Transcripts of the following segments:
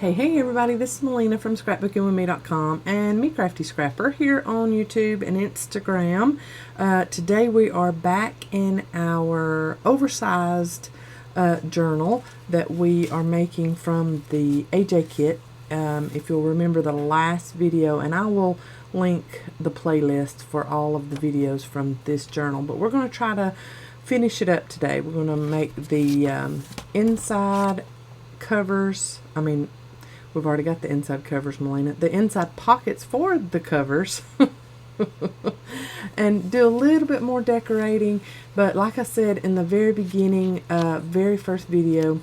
Hey everybody, this is Melina from ScrapBookingWithMe.com and Me Crafty Scrapper here on YouTube and Instagram. Today we are back in our oversized journal that we are making from the AJ kit. If you'll remember the last video, and I will link the playlist for all of the videos from this journal, but we're going to try to finish it up today. We're going to make the inside covers. We've already got the inside covers, Melina. The inside pockets for the covers. And do a little bit more decorating. But like I said in the very beginning, very first video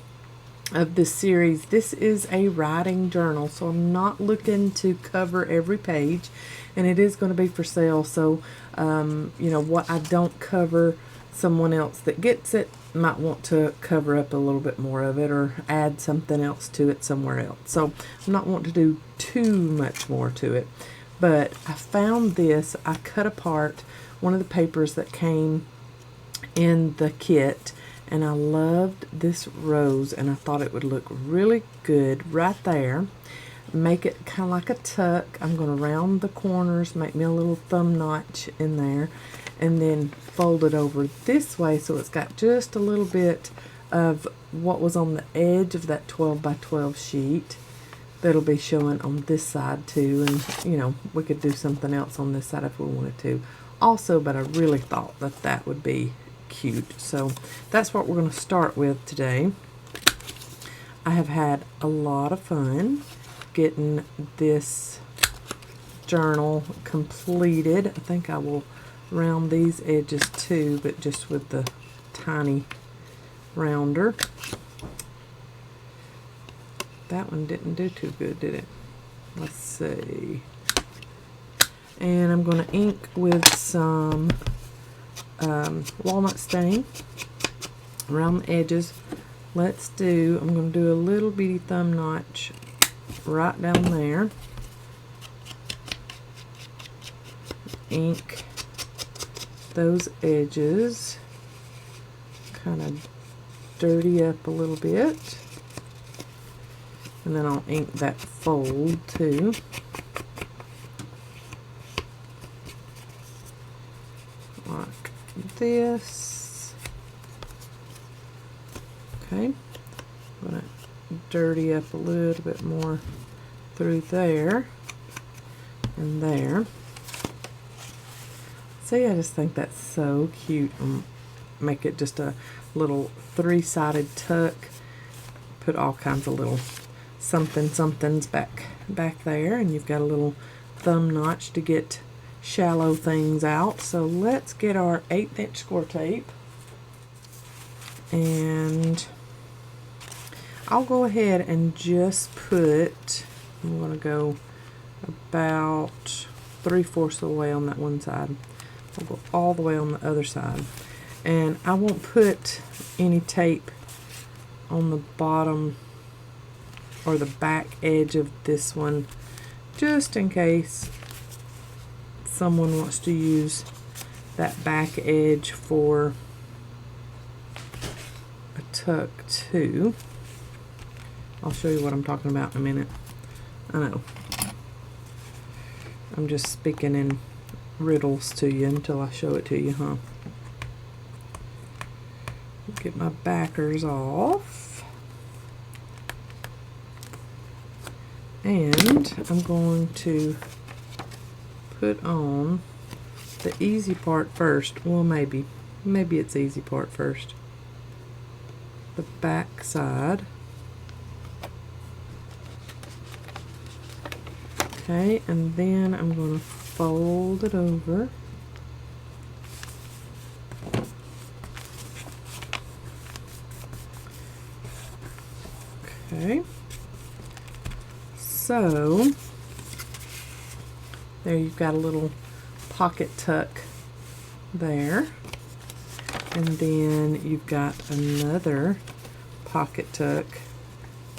of this series, this is a writing journal. So I'm not looking to cover every page. And it is going to be for sale. So, you know, what I don't cover, someone else that gets it might want to cover up a little bit more of it or add something else to it somewhere else. So I'm not wanting to do too much more to it. But I found this. I cut apart one of the papers that came in the kit, and I loved this rose, and I thought it would look really good right there. Make it kind of like a tuck. I'm going to round the corners, make me a little thumb notch in there, and then fold it over this way so it's got just a little bit of what was on the edge of that 12 by 12 sheet that'll be showing on this side too. And you know, we could do something else on this side if we wanted to also, but I really thought that that would be cute. So that's what we're going to start with today. I have had a lot of fun getting this journal completed. I think I will round these edges too, but just with the tiny rounder. That one didn't do too good, did it? Let's see. And I'm going to ink with some walnut stain around the edges. I'm going to do a little bitty thumb notch right down there. Ink those edges, kind of dirty up a little bit, and then I'll ink that fold too. Like this. Okay, I'm going to dirty up a little bit more through there and there. See, I just think that's so cute. Make it just a little three-sided tuck. Put all kinds of little somethings back there, and you've got a little thumb notch to get shallow things out. So let's get our 1/8 inch score tape, and I'll go ahead and just put, I'm going to go about 3/4 of the way on that one side. I'll go all the way on the other side, and I won't put any tape on the bottom or the back edge of this one, just in case someone wants to use that back edge for a tuck too. I'll show you what I'm talking about in a minute. I know I'm just speaking in riddles to you until I show it to you, huh? Get my backers off, and I'm going to put on the easy part first. Well, maybe it's easy part first. The back side. Okay, and then I'm going to fold it over. Okay, so there you've got a little pocket tuck there, and then you've got another pocket tuck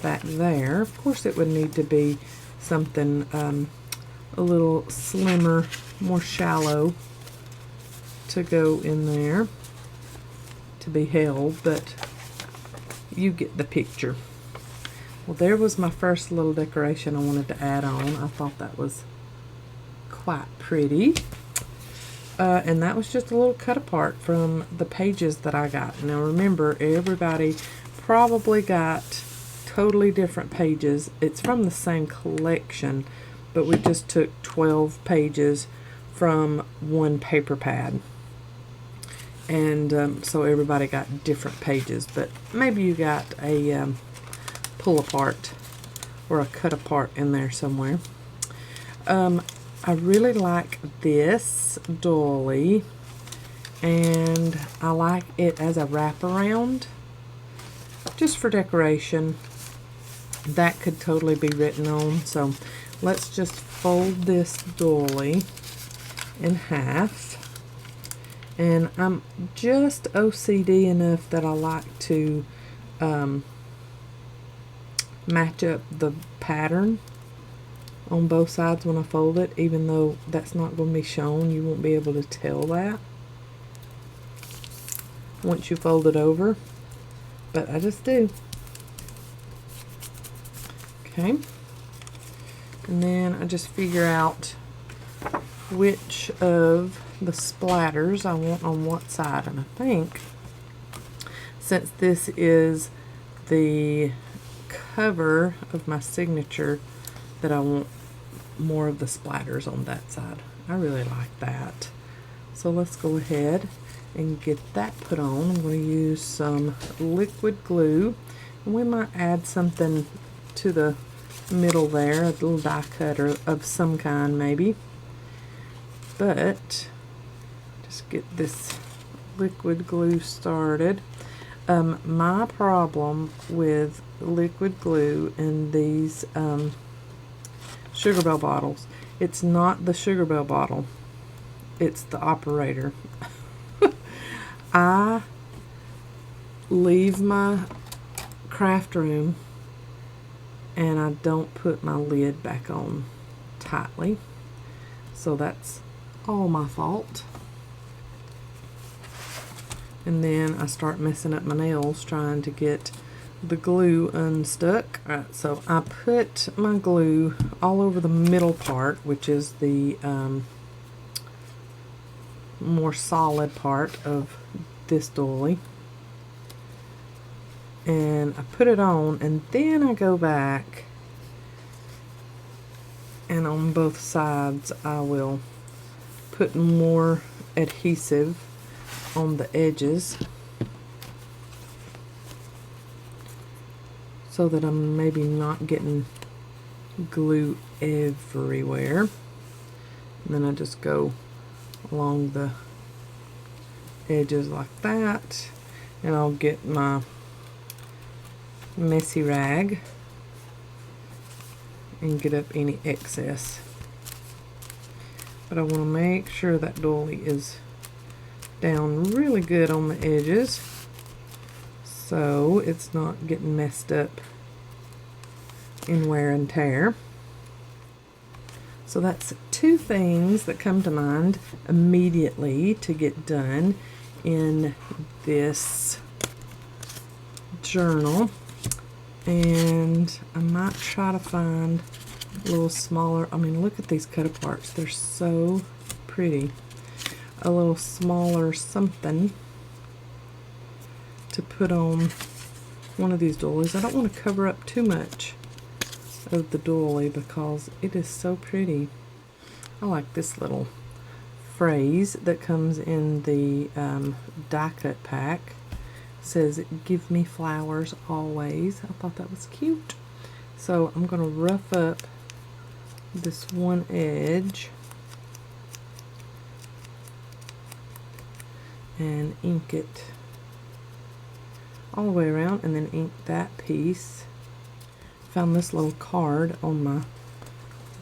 back there. Of course it would need to be something a little slimmer, more shallow to go in there to be held, but you get the picture. Well, there was my first little decoration I wanted to add on. I thought that was quite pretty. And that was just a little cut apart from the pages that I got. Now remember, everybody probably got totally different pages. It's from the same collection, but we just took 12 pages from one paper pad. And so everybody got different pages, but maybe you got a pull apart or a cut apart in there somewhere. I really like this dolly, and I like it as a wraparound, just for decoration. That could totally be written on. So let's just fold this dolly in half. And I'm just OCD enough that I like to match up the pattern on both sides when I fold it, even though that's not going to be shown. You won't be able to tell that once you fold it over, but I just do. Okay, and then I just figure out which of the splatters I want on what side, and I think since this is the cover of my signature, that I want more of the splatters on that side. I really like that. So let's go ahead and get that put on. I'm going to use some liquid glue, and we might add something to the middle there, a little die cutter of some kind maybe. But just get this liquid glue started. My problem with liquid glue in these Sugar Bell bottles, it's not the Sugar Bell bottle, it's the operator. I leave my craft room and I don't put my lid back on tightly, so that's all my fault. And then I start messing up my nails trying to get the glue unstuck. Alright, so I put my glue all over the middle part, which is the more solid part of this dolly, and I put it on, and then I go back and on both sides I will put more adhesive on the edges, so that I'm maybe not getting glue everywhere. And then I just go along the edges like that, and I'll get my messy rag and get up any excess. But I want to make sure that dolly is down really good on the edges, so it's not getting messed up in wear and tear. So that's two things that come to mind immediately to get done in this journal. And I might try to find a little smaller, I mean, look at these cut aparts, they're so pretty. A little smaller something to put on one of these dollies. I don't want to cover up too much of the dolly because it is so pretty. I like this little phrase that comes in the die cut pack. It says, "Give me flowers always." I thought that was cute. So I'm going to rough up this one edge and ink it all the way around, and then ink that piece. Found this little card on my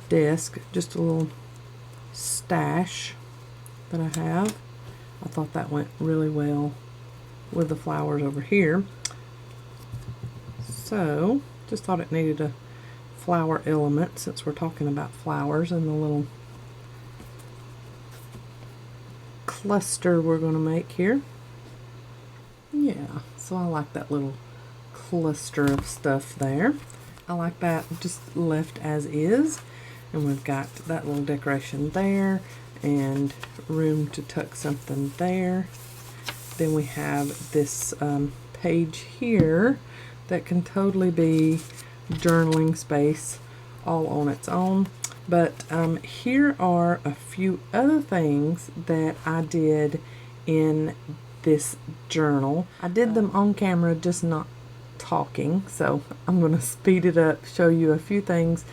desk, just a little stash that I have. I thought that went really well with the flowers over here. So just thought it needed a flower element since we're talking about flowers, and the little cluster we're going to make here. Yeah, so I like that little cluster of stuff there. I like that just left as is. And we've got that little decoration there and room to tuck something there. Then we have this page here that can totally be journaling space all on its own. But here are a few other things that I did in this journal. I did them on camera, just not talking, so I'm going to speed it up, show you a few things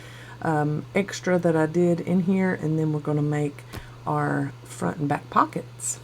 extra that I did in here, and then we're going to make our front and back pockets.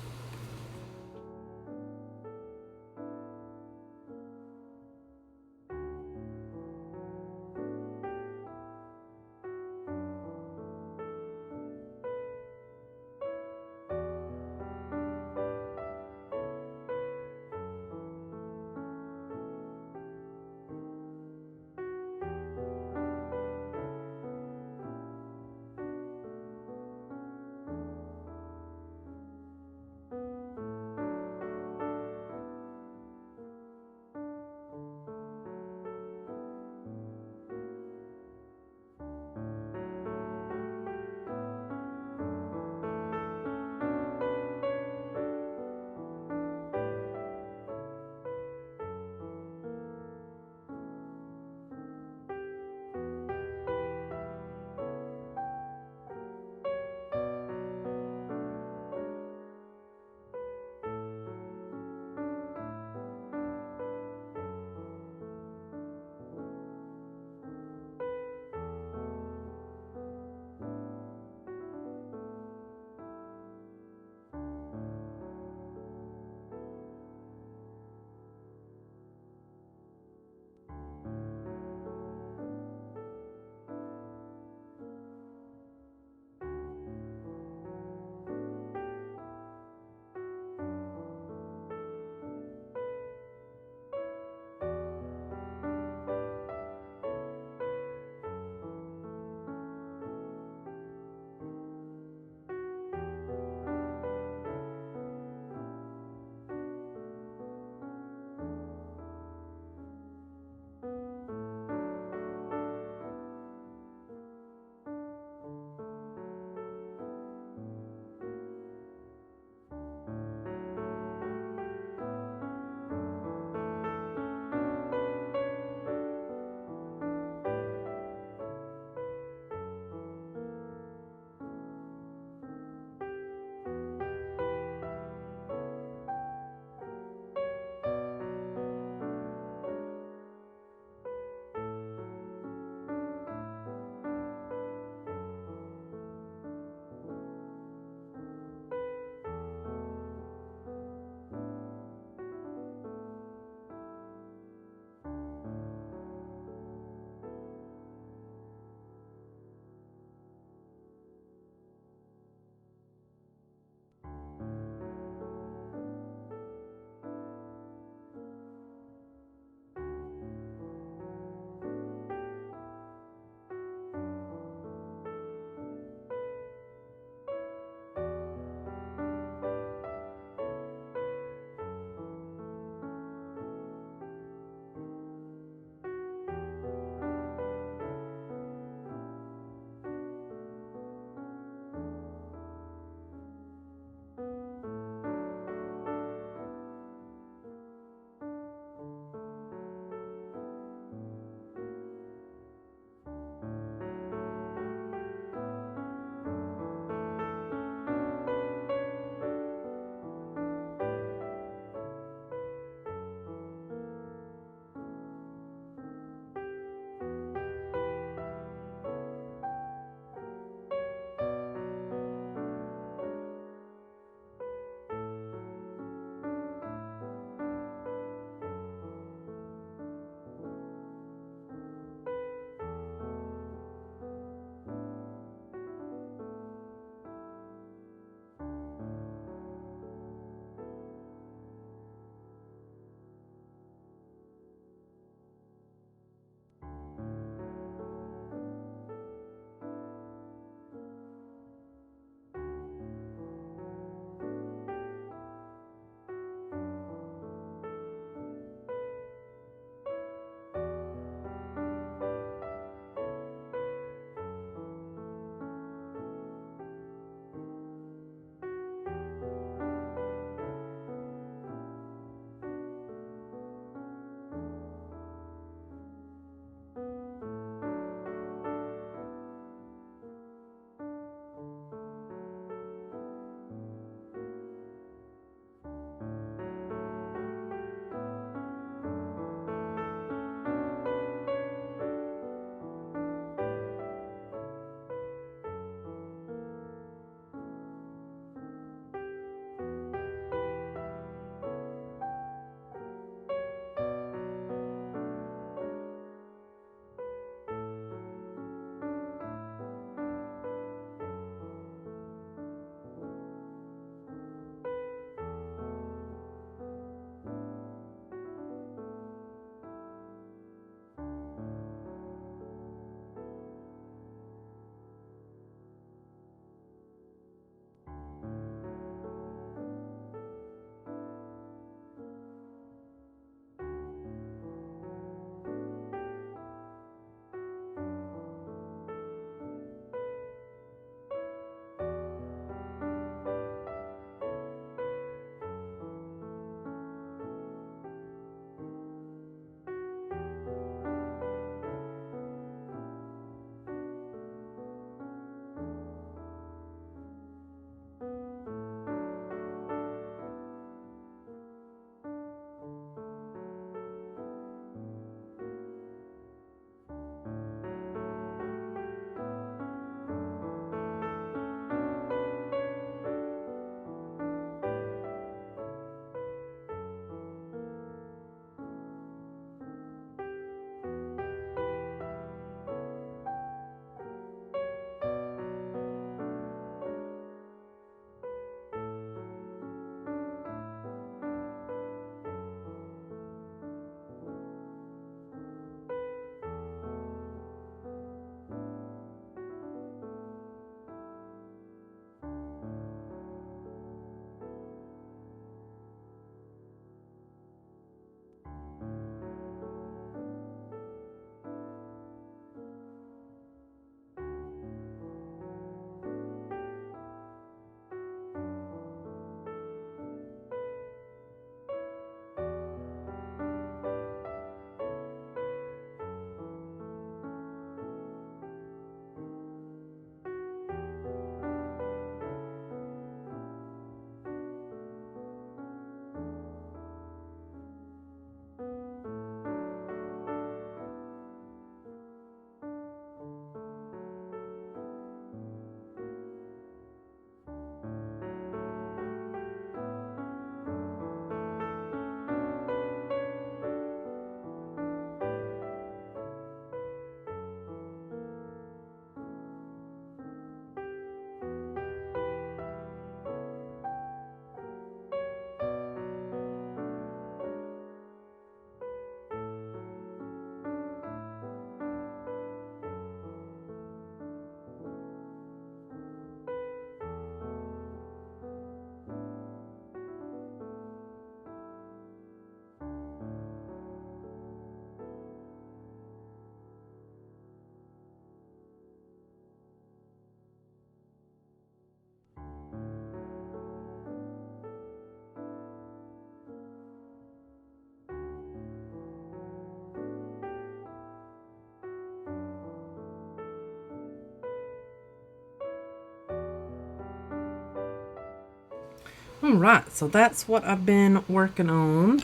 Alright, so that's what I've been working on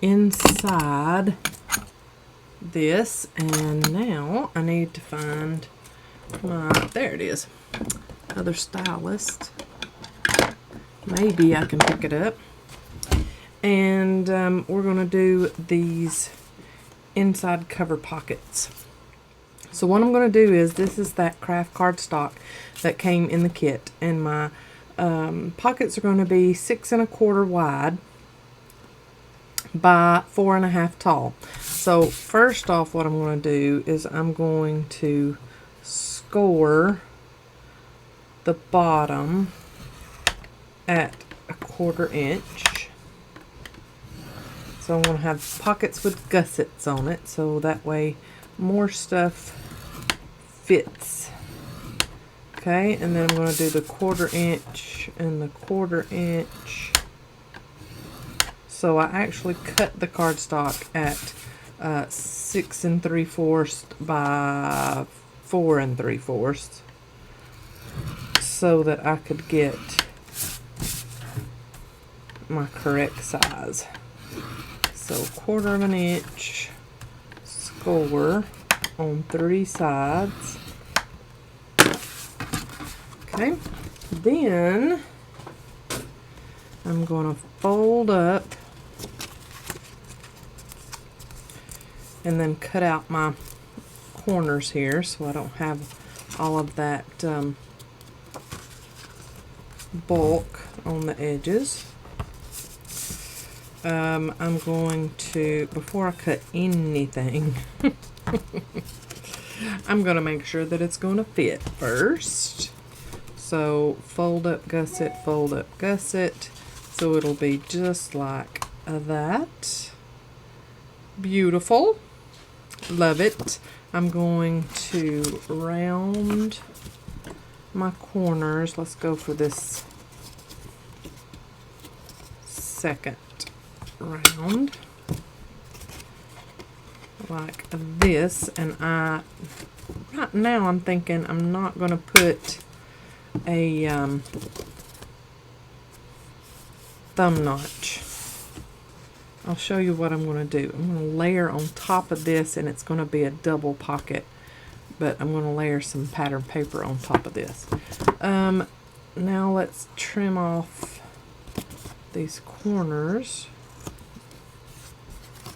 inside this, and now I need to find my, there it is, other stylist. Maybe I can pick it up. And we're going to do these inside cover pockets. So what I'm going to do is, this is that craft cardstock that came in the kit, and my pockets are going to be 6 1/4 wide by 4 1/2 tall. So first off, what I'm going to do is I'm going to score the bottom at 1/4 inch. So I'm going to have pockets with gussets on it, so that way more stuff fits. Okay, and then I'm going to do the 1/4 inch and the 1/4 inch. So I actually cut the cardstock at 6 3/4 by 4 3/4 so that I could get my correct size. So 1/4 inch score on 3 sides. Okay, then I'm going to fold up and then cut out my corners here so I don't have all of that bulk on the edges. I'm going to, before I cut anything, I'm going to make sure that it's going to fit first. So fold up, gusset, fold up, gusset. So it'll be just like that. Beautiful. Love it. I'm going to round my corners. Let's go for this second round like this, and right now I'm thinking I'm not going to put a thumb notch. I'll show you what I'm going to do. I'm going to layer on top of this, and it's going to be a double pocket, but I'm going to layer some pattern paper on top of this. Now let's trim off these corners,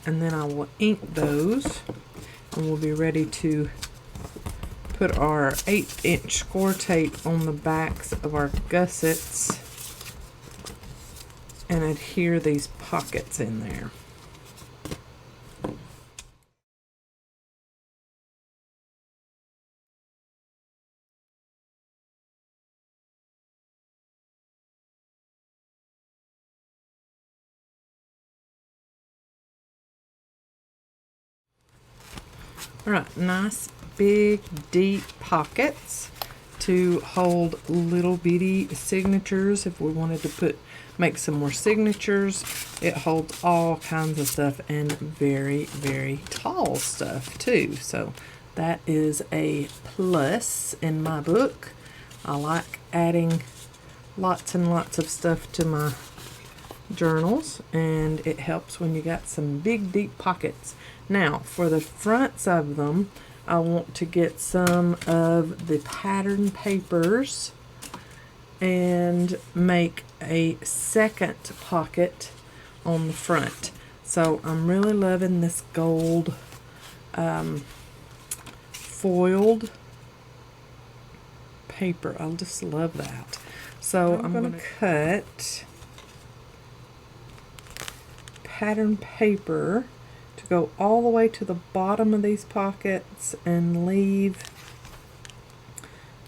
and then I will ink those, and we'll be ready to put our 1/8 inch score tape on the backs of our gussets and adhere these pockets in there. Alright, nice big deep pockets to hold little bitty signatures. If we wanted to make some more signatures, it holds all kinds of stuff, and very, very tall stuff too. So that is a plus in my book. I like adding lots and lots of stuff to my journals, and it helps when you got some big deep pockets. Now for the fronts of them, I want to get some of the pattern papers and make a second pocket on the front. So I'm really loving this gold foiled paper. I just love that. So I'm going to cut pattern paper to go all the way to the bottom of these pockets and leave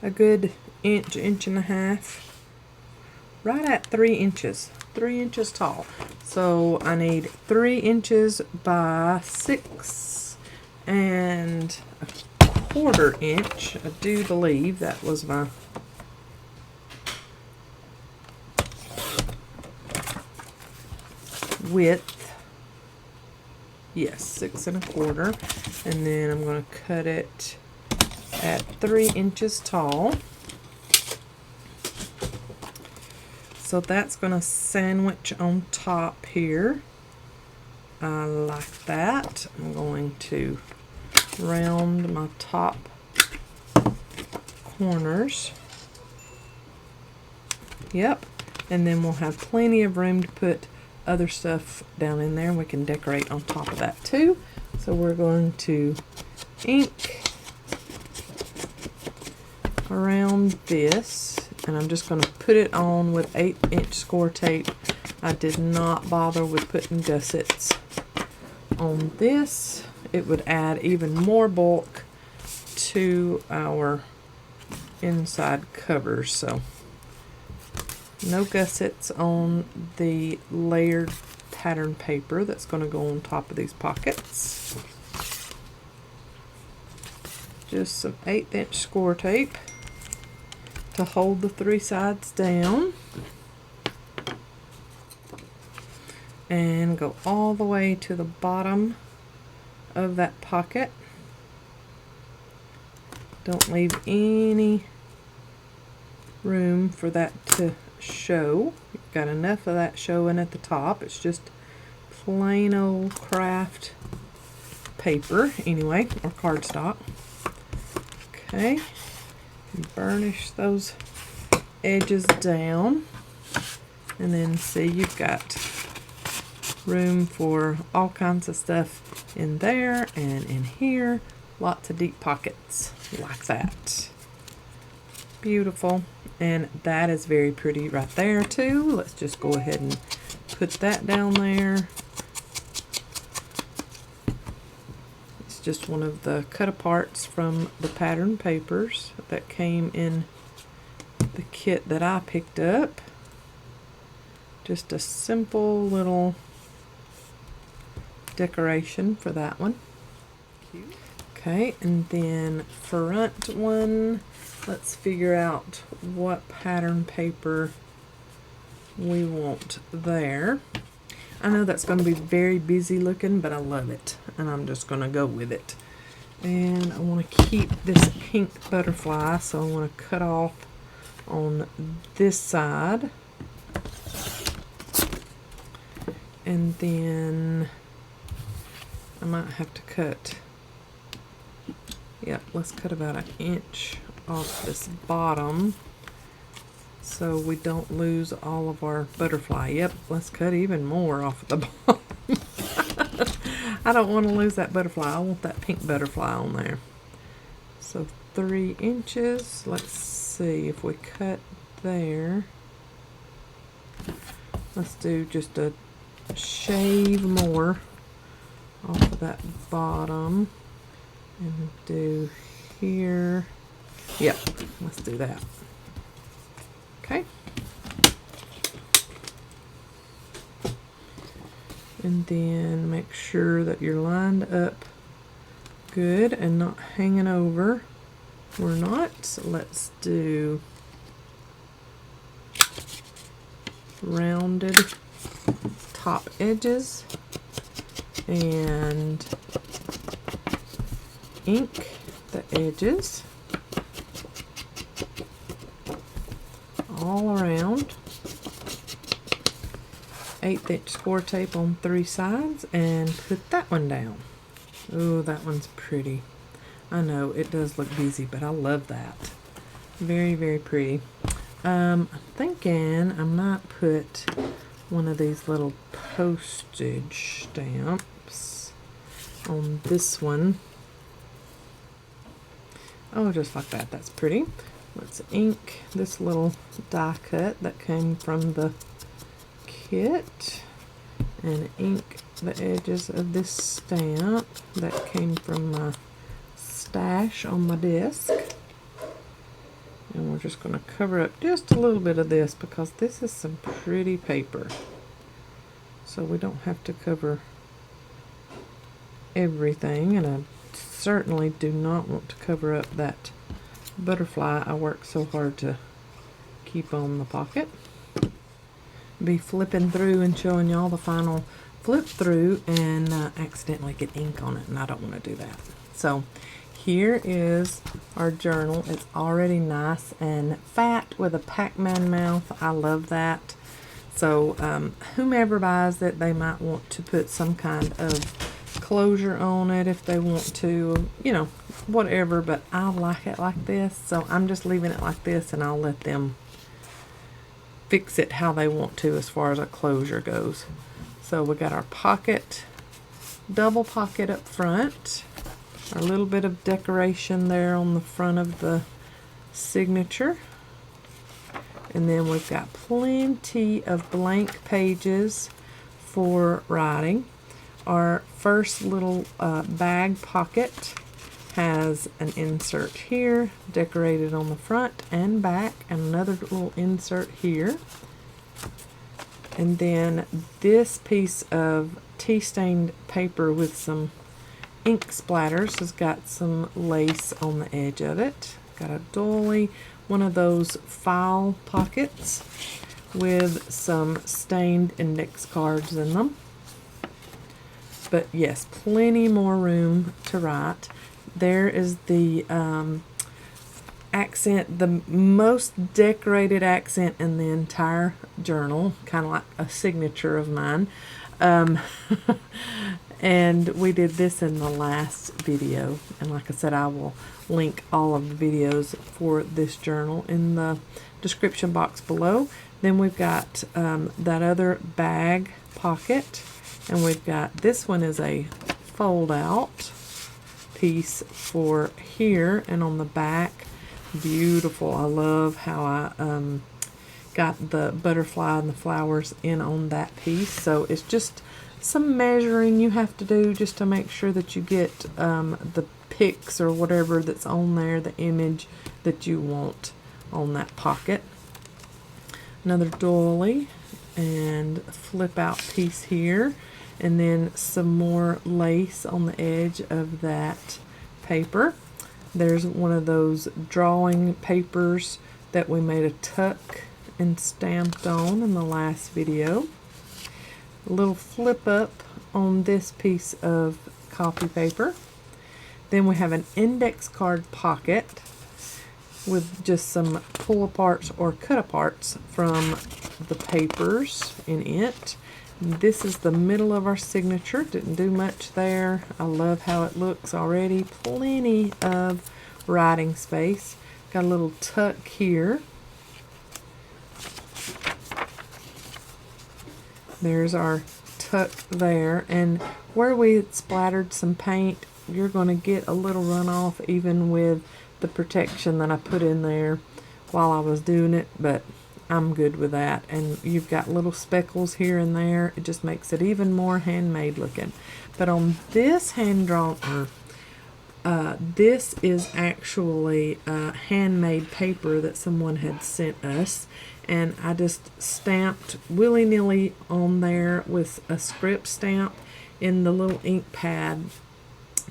a good inch, inch and a half, right at 3 inches, 3 inches tall. So I need 3 inches by 6 1/4 inch. I do believe that was my width. Yes, 6 1/4, and then I'm going to cut it at 3 inches tall. So that's going to sandwich on top here. I like that. I'm going to round my top corners. Yep. And then we'll have plenty of room to put other stuff down in there. We can decorate on top of that too. So we're going to ink around this, and I'm just going to put it on with 8-inch score tape. I did not bother with putting gussets on this. It would add even more bulk to our inside covers. So no gussets on the layered pattern paper that's going to go on top of these pockets. Just some 8-inch score tape to hold the 3 sides down, and go all the way to the bottom of that pocket. Don't leave any room for that to show. You've got enough of that showing at the top. It's just plain old craft paper anyway, or cardstock. Okay, burnish those edges down, and then see, you've got room for all kinds of stuff in there and in here. Lots of deep pockets like that. Beautiful. And that is very pretty right there too. Let's just go ahead and put that down there. It's just one of the cut aparts from the pattern papers that came in the kit that I picked up. Just a simple little decoration for that one. Okay, and then front one, let's figure out what pattern paper we want there. I know that's going to be very busy looking, but I love it, and I'm just going to go with it. And I want to keep this pink butterfly, so I want to cut off on this side. And then I might have to cut, yep, let's cut about 1 inch off this bottom so we don't lose all of our butterfly. Yep, let's cut even more off of the bottom. I don't want to lose that butterfly. I want that pink butterfly on there. So 3 inches. Let's see if we cut there. Let's do just a shave more off of that bottom and do here. Yep, let's do that. Okay. And then make sure that you're lined up good and not hanging over. We're not. So let's do rounded top edges and ink the edges all around. 1/8 score tape on 3 sides and put that one down. Oh, that one's pretty. I know it does look busy, but I love that. Very, very pretty. I'm thinking I might put one of these little postage stamps on this one. Oh, just like that. That's pretty. Let's ink this little die cut that came from the kit and ink the edges of this stamp that came from my stash on my desk. And we're just going to cover up just a little bit of this because this is some pretty paper. So we don't have to cover everything, and I certainly do not want to cover up that butterfly I worked so hard to keep on the pocket. Be flipping through and showing y'all the final flip through and accidentally get ink on it, and I don't want to do that. So here is our journal. It's already nice and fat with a Pac-Man mouth. I love that. So whomever buys it, they might want to put some kind of closure on it if they want to, you know, whatever, but I like it like this, so I'm just leaving it like this, and I'll let them fix it how they want to as far as a closure goes. So we got our pocket, double pocket up front, our little bit of decoration there on the front of the signature, and then we've got plenty of blank pages for writing. Our first little bag pocket has an insert here, decorated on the front and back, and another little insert here. And then this piece of tea-stained paper with some ink splatters has got some lace on the edge of it. Got a dolly, one of those file pockets with some stained index cards in them. But yes, plenty more room to write. There is the accent, the most decorated accent in the entire journal, kind of like a signature of mine. And we did this in the last video. And like I said, I will link all of the videos for this journal in the description box below. Then we've got that other bag pocket. And we've got, this one is a fold out piece for here, and on the back, beautiful. I love how I got the butterfly and the flowers in on that piece. So it's just some measuring you have to do just to make sure that you get the pics or whatever that's on there, the image that you want on that pocket. Another dolly and flip out piece here. And then some more lace on the edge of that paper. There's one of those drawing papers that we made a tuck and stamped on in the last video. A little flip up on this piece of copy paper. Then we have an index card pocket with just some pull aparts or cut aparts from the papers in it. This is the middle of our signature. Didn't do much there. I love how it looks already. Plenty of writing space. Got a little tuck here. There's our tuck there. And where we had splattered some paint, you're going to get a little runoff even with the protection that I put in there while I was doing it, but I'm good with that. And you've got little speckles here and there. It just makes it even more handmade looking. But on this hand-drawn, this is actually handmade paper that someone had sent us. And I just stamped willy-nilly on there with a script stamp in the little ink pad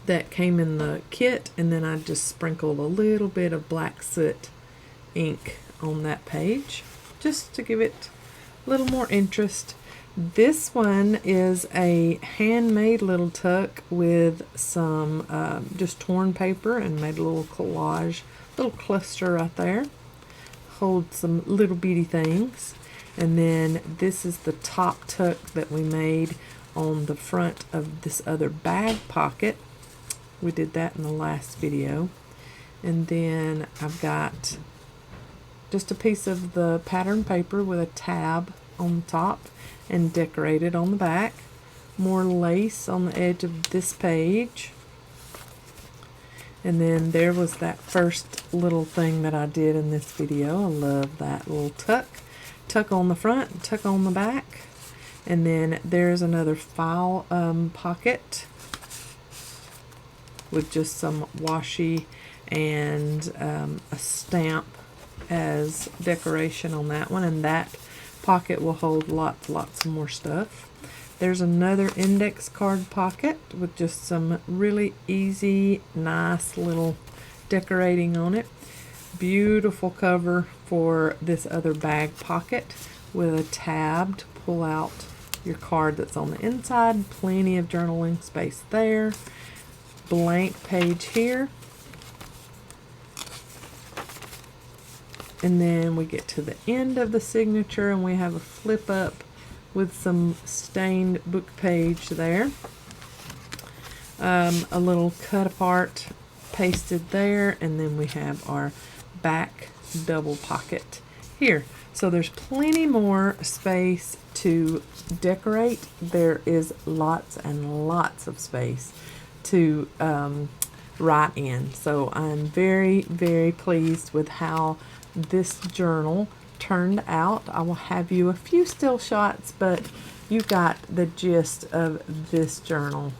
that came in the kit. And then I just sprinkled a little bit of black soot ink on that page, just to give it a little more interest. This one is a handmade little tuck with some just torn paper, and made a little collage, little cluster right there. Hold some little bitty things. And then this is the top tuck that we made on the front of this other bag pocket. We did that in the last video. And then I've got just a piece of the pattern paper with a tab on the top and decorated on the back. More lace on the edge of this page. And then there was that first little thing that I did in this video. I love that little tuck. Tuck on the front, tuck on the back. And then there's another file pocket with just some washi and a stamp as decoration on that one, and that pocket will hold lots more stuff. There's another index card pocket with just some really easy, nice little decorating on it. Beautiful cover for this other bag pocket with a tab to pull out your card that's on the inside. Plenty of journaling space there. Blank page here. And then we get to the end of the signature and we have a flip up with some stained book page there. A little cut apart pasted there, and then we have our back double pocket here. So there's plenty more space to decorate. There is lots and lots of space to write in. So I'm very, very pleased with how this journal turned out. I will have you a few still shots, but you got the gist of this journal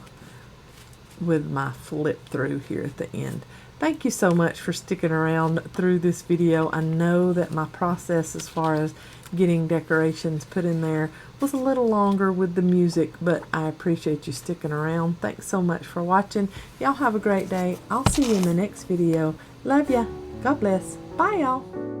with my flip through here at the end. Thank you so much for sticking around through this video. I know that my process as far as getting decorations put in there was a little longer with the music, but I appreciate you sticking around. Thanks so much for watching. Y'all have a great day. I'll see you in the next video. Love ya. God bless. Bye, y'all.